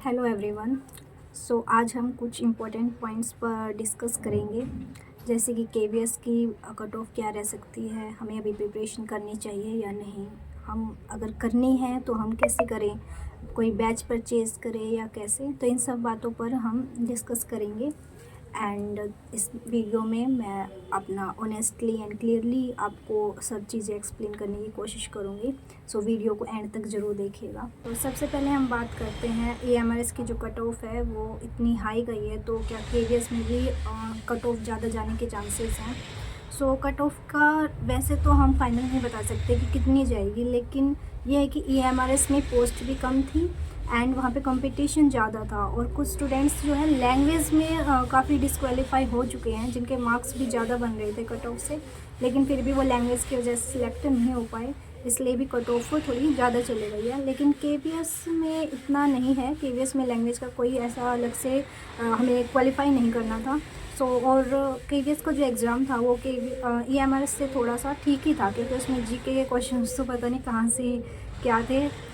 Hello everyone. आज हम कुछ इम्पोर्टेंट पॉइंट्स पर डिस्कस करेंगे, जैसे कि केवीएस की कट ऑफ क्या रह सकती है, हमें अभी प्रिपरेशन करनी चाहिए या नहीं, हम अगर करनी है तो हम कैसे करें, कोई बैच परचेज़ करें या कैसे। तो इन सब बातों पर हम डिस्कस करेंगे एंड इस वीडियो में मैं अपना ऑनेस्टली एंड क्लियरली आपको सब चीज़ें एक्सप्लेन करने की कोशिश करूँगी। वीडियो को एंड तक ज़रूर देखिएगा। तो सबसे पहले हम बात करते हैं AMRS की जो कट ऑफ है वो इतनी हाई गई है, तो क्या केवीएस में भी कट ऑफ ज़्यादा जाने के चांसेस हैं। कट ऑफ का वैसे तो हम फाइनल नहीं बता सकते कि कितनी जाएगी, लेकिन यह है कि AMRS में पोस्ट भी कम थी एंड वहाँ पे कंपटीशन ज़्यादा था, और कुछ स्टूडेंट्स जो है लैंग्वेज में काफ़ी डिस्क्वालीफाई हो चुके हैं, जिनके मार्क्स भी ज़्यादा बन रहे थे कट ऑफ से, लेकिन फिर भी वो लैंग्वेज की वजह से सिलेक्ट नहीं हो पाए, इसलिए भी कट ऑफ थोड़ी ज़्यादा चली गई है। लेकिन केवीएस में इतना नहीं है, केवीएस में लैंग्वेज का कोई ऐसा अलग से हमें क्वालिफाई नहीं करना था। और केवीएस का जो एग्ज़ाम था वो EMRS से थोड़ा सा ठीक ही था, क्योंकि उसमें जीके के क्वेश्चन तो पता नहीं कहाँ से क्या थे।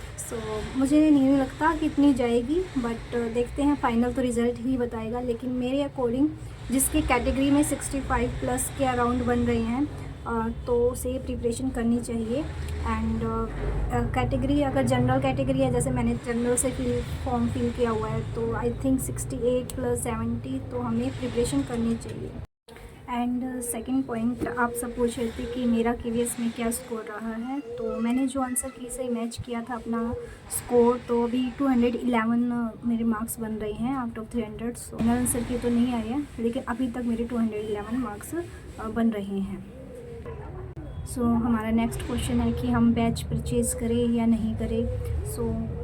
मुझे नहीं लगता कि इतनी जाएगी, बट देखते हैं, फाइनल तो रिज़ल्ट ही बताएगा। लेकिन मेरे अकॉर्डिंग जिसकी कैटेगरी में 65 प्लस के अराउंड बन रहे हैं तो उसे प्रिपरेशन करनी चाहिए। एंड कैटेगरी अगर जनरल कैटेगरी है, जैसे मैंने जनरल से फॉर्म फिल किया हुआ है, तो आई थिंक 68 प्लस 70 तो हमें प्रिपरेशन करनी चाहिए। एंड सेकंड पॉइंट, आप सब पूछ रहे थे कि मेरा केवीएस में क्या स्कोर रहा है। तो मैंने जो आंसर की से मैच किया था अपना स्कोर, तो अभी 211 मेरे मार्क्स बन रहे हैं आउट ऑफ 300। फाइनल आंसर की तो नहीं आई है, लेकिन अभी तक मेरे 211 मार्क्स बन रहे हैं। हमारा नेक्स्ट क्वेश्चन है कि हम बैच परचेज़ करें या नहीं करें।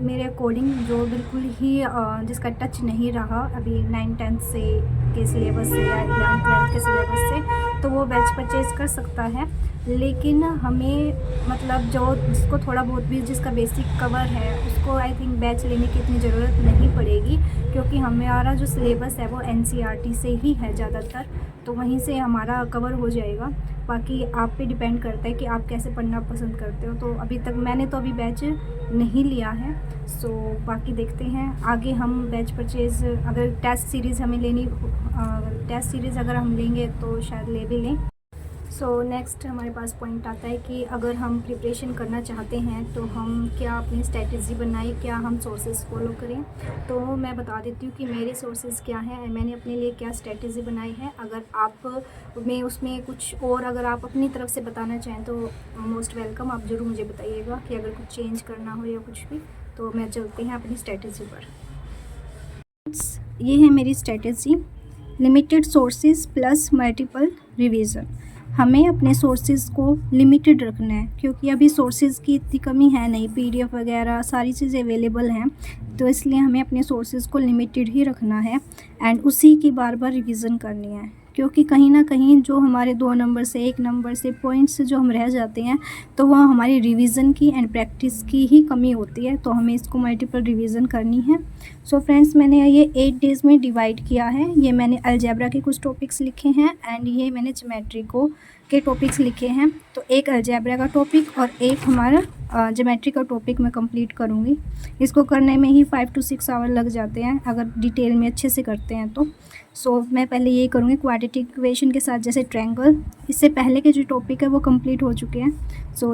मेरे अकॉर्डिंग जो बिल्कुल ही जिसका टच नहीं रहा अभी 9-10 से के सिलेबस से या 11-12 के सिलेबस से, तो वो बैच परचेज़ कर सकता है। लेकिन हमें मतलब जो जिसको थोड़ा बहुत भी जिसका बेसिक कवर है, उसको आई थिंक बैच लेने की इतनी ज़रूरत नहीं पड़ेगी, क्योंकि हमारा जो सिलेबस है वो NCERT से ही है ज़्यादातर, तो वहीं से हमारा कवर हो जाएगा। बाकी आप पे डिपेंड करता है कि आप कैसे पढ़ना पसंद करते हो। तो अभी तक मैंने तो अभी बैच नहीं लिया है। बाकी देखते हैं आगे, हम बैच परचेज़ अगर टेस्ट सीरीज़ हमें लेनी, टेस्ट सीरीज़ अगर हम लेंगे तो शायद ले भी लें। नेक्स्ट हमारे पास पॉइंट आता है कि अगर हम प्रिपरेशन करना चाहते हैं तो हम क्या अपनी स्ट्रेटजी बनाएं, क्या हम सोर्सेज फॉलो करें। तो मैं बता देती हूँ कि मेरे सोर्सेज क्या हैं, मैंने अपने लिए क्या स्ट्रेटजी बनाई है। अगर आप में उसमें कुछ और अगर आप अपनी तरफ से बताना चाहें तो मोस्ट वेलकम, आप ज़रूर मुझे बताइएगा कि अगर कुछ चेंज करना हो या कुछ भी। तो मैं चलते हैं अपनी स्ट्रेटजी पर। ये है मेरी strategy, limited sources plus multiple revision. हमें अपने सोर्सेज़ को लिमिटेड रखना है, क्योंकि अभी सोर्सेज़ की इतनी कमी है नहीं, PDF वगैरह सारी चीज़ें अवेलेबल हैं, तो इसलिए हमें अपने सोर्सेज़ को लिमिटेड ही रखना है एंड उसी की बार बार रिवीज़न करनी है। क्योंकि कहीं ना कहीं जो हमारे 2 नंबर से 1 नंबर से पॉइंट्स जो हम रह जाते हैं, तो वह हमारी रिवीज़न की एंड प्रैक्टिस की ही कमी होती है, तो हमें इसको मल्टीपल रिवीज़न करनी है। फ्रेंड्स, मैंने ये 8 डेज़ में डिवाइड किया है। ये मैंने अलजेब्रा के कुछ टॉपिक्स लिखे हैं एंड ये मैंने ज्योमेट्री के टॉपिक्स लिखे हैं। तो एक अलजेब्रा का टॉपिक और एक हमारा ज्योमेट्री का टॉपिक मैं कंप्लीट करूँगी। इसको करने में ही 5 to 6 आवर लग जाते हैं अगर डिटेल में अच्छे से करते हैं तो। मैं पहले ये करूँगी क्वाड्रेटिक इक्वेशन के साथ, जैसे ट्रायंगल। इससे पहले के जो टॉपिक है वो कंप्लीट हो चुके हैं।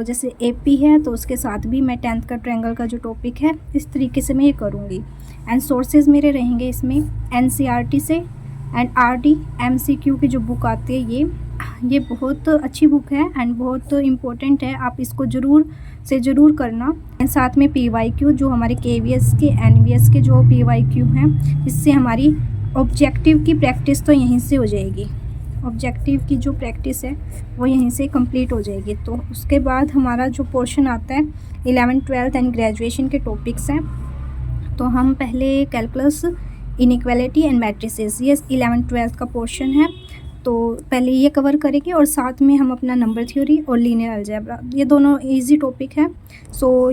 जैसे AP है तो उसके साथ भी मैं 10th का ट्रायंगल का जो टॉपिक है, इस तरीके से मैं ये करूँगी। एंड सोर्सेज मेरे रहेंगे इसमें NCERT से एंड RD MCQ की जो बुक आती है, ये बहुत अच्छी बुक है एंड बहुत इम्पोर्टेंट है, आप इसको ज़रूर करना। एंड साथ में PYQ जो हमारे KVS के NVS के जो PYQ हैं, इससे हमारी ऑब्जेक्टिव की प्रैक्टिस तो यहीं से हो जाएगी। ऑब्जेक्टिव की जो प्रैक्टिस है वो यहीं से कंप्लीट हो जाएगी। तो उसके बाद हमारा जो पोर्शन आता है 11th 12th एंड ग्रेजुएशन के टॉपिक्स हैं। तो हम पहले कैलकुलस, इनइक्वालिटी एंड मैट्रिसेस, ये 11th 12th का पोर्शन है, तो पहले ये कवर करेंगे और साथ में हम अपना नंबर थ्योरी और लीनियर अलजेब्रा, ये दोनों इजी टॉपिक है।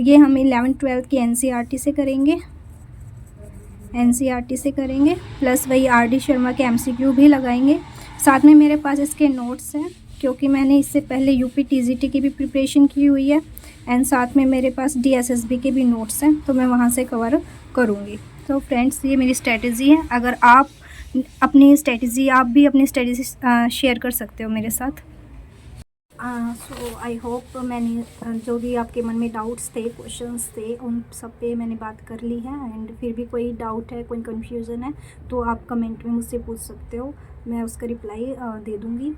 ये हम 11th 12th की NCERT से करेंगे प्लस वही RD शर्मा के MCQ भी लगाएंगे। साथ में मेरे पास इसके नोट्स हैं, क्योंकि मैंने इससे पहले UP TGT की भी प्रिपरेशन की हुई है एंड साथ में मेरे पास DSSB के भी नोट्स हैं, तो मैं वहाँ से कवर करूँगी। तो फ्रेंड्स, ये मेरी स्ट्रेटजी है। अगर आप भी अपनी स्ट्रेटजी शेयर कर सकते हो मेरे साथ। सो आई होप मैंने जो भी आपके मन में डाउट्स थे, क्वेश्चंस थे, उन सब पे मैंने बात कर ली है। एंड फिर भी कोई डाउट है, कोई कन्फ्यूज़न है तो आप कमेंट में मुझसे पूछ सकते हो, मैं उसका रिप्लाई दे दूँगी।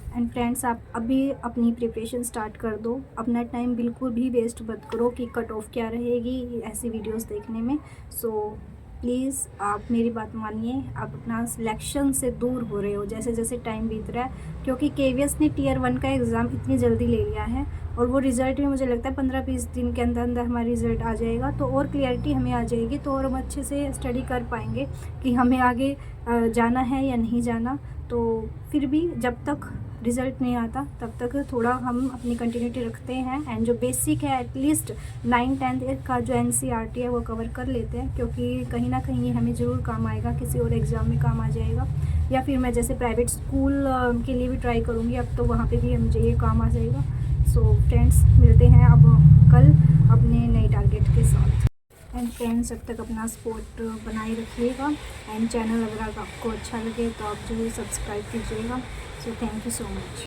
एंड फ्रेंड्स, आप अभी अपनी प्रिपरेशन स्टार्ट कर दो। अपना टाइम बिल्कुल भी वेस्ट मत करो कि कट ऑफ क्या रहेगी ऐसी वीडियोस देखने में। सो प्लीज़ आप मेरी बात मानिए, आप अपना सिलेक्शन से दूर हो रहे हो जैसे जैसे टाइम बीत रहा है, क्योंकि केवीएस ने टियर 1 का एग्ज़ाम इतनी जल्दी ले लिया है और वो रिज़ल्ट भी मुझे लगता है 15-20 दिन के अंदर अंदर हमारा रिज़ल्ट आ जाएगा, तो और क्लियरिटी हमें आ जाएगी, तो और हम अच्छे से स्टडी कर पाएंगे कि हमें आगे जाना है या नहीं जाना। तो फिर भी जब तक रिज़ल्ट नहीं आता तब तक थोड़ा हम अपनी कंटिन्यूटी रखते हैं। एंड जो बेसिक है एटलीस्ट 9-10 का जो एनसीईआरटी है वो कवर कर लेते हैं, क्योंकि कहीं ना कहीं हमें ज़रूर काम आएगा, किसी और एग्ज़ाम में काम आ जाएगा। या फिर मैं जैसे प्राइवेट स्कूल के लिए भी ट्राई करूँगी अब, तो वहाँ पे भी मुझे ये काम आ जाएगा। सो फ्रेंड्स, मिलते हैं अब कल अपने नए टारगेट के साथ। एंड फ्रेंड्स, जब तक अपना सपोर्ट बनाए रखिएगा। एंड चैनल अगर आपको अच्छा लगे तो आप जरूर सब्सक्राइब कीजिएगा। So thank you so much.